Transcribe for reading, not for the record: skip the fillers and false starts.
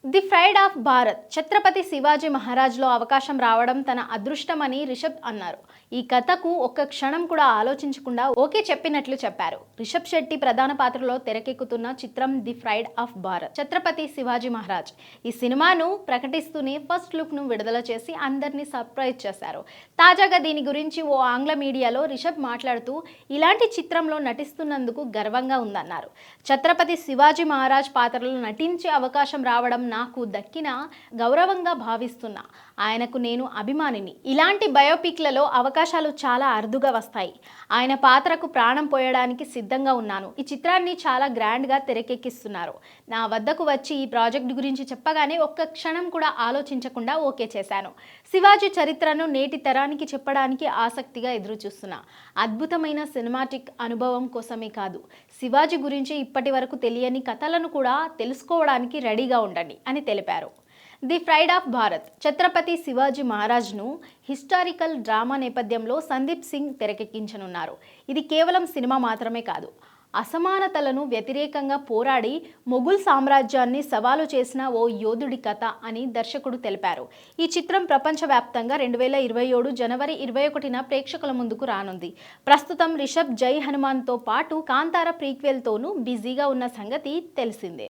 The pride of Bharat Chhatrapati Shivaji మహారాజ్లో అవకాశం రావడం తన అదృష్టమని రిషబ్ అన్నారు. ఈ కథకు ఒక్క క్షణం కూడా ఆలోచించకుండా ఓకే చెప్పినట్లు చెప్పారు. రిషబ్ శెట్టి ప్రధాన పాత్రలో తెరకెక్కుతున్న చిత్రం the pride of Bharat Chhatrapati Shivaji Maharaj. ఈ సినిమాను ప్రకటిస్తూనే ఫస్ట్ లుక్ ను విడుదల చేసి అందరినీ సర్ప్రైజ్ చేశారు. తాజాగా దీని గురించి ఓ ఆంగ్ల మీడియాలో రిషబ్ మాట్లాడుతూ ఇలాంటి చిత్రంలో నటిస్తున్నందుకు గర్వంగా ఉందన్నారు. ఛత్రపతి శివాజీ మహారాజ్ పాత్రలో నటించే అవకాశం రావడం నాకు దక్కిన గౌరవంగా భావిస్తున్నా. ఆయనకు నేను అభిమానిని. ఇలాంటి బయోపిక్లలో అవకాశాలు చాలా అరుదుగా వస్తాయి. ఆయన పాత్రకు ప్రాణం పోయడానికి సిద్ధంగా ఉన్నాను. ఈ చిత్రాన్ని చాలా గ్రాండ్గా తెరకెక్కిస్తున్నారు. నా వద్దకు వచ్చి ఈ ప్రాజెక్ట్ గురించి చెప్పగానే ఒక్క క్షణం కూడా ఆలోచించకుండా ఓకే చేశాను. శివాజీ చరిత్రను నేటి తరానికి చెప్పడానికి ఆసక్తిగా ఎదురుచూస్తున్నా. అద్భుతమైన సినిమాటిక్ అనుభవం కోసమే కాదు, శివాజీ గురించి ఇప్పటి వరకు తెలియని కథలను కూడా తెలుసుకోవడానికి రెడీగా ఉండండి అని తెలిపారు. The pride of Bharat Chhatrapati Shivaji మహారాజ్ను హిస్టారికల్ డ్రామా నేపథ్యంలో సందీప్ సింగ్ తెరకెక్కించనున్నారు. ఇది కేవలం సినిమా మాత్రమే కాదు, అసమానతలను వ్యతిరేకంగా పోరాడి మొఘల్ సామ్రాజ్యాన్ని సవాలు చేసిన ఓ యోధుడి కథ అని దర్శకుడు తెలిపారు. ఈ చిత్రం ప్రపంచవ్యాప్తంగా 2027 జనవరి 21న ప్రేక్షకుల ముందుకు రానుంది. ప్రస్తుతం రిషబ్ జై హనుమాన్తో పాటు కాంతార ప్రీక్వెల్తోనూ బిజీగా ఉన్న సంగతి తెలిసిందే.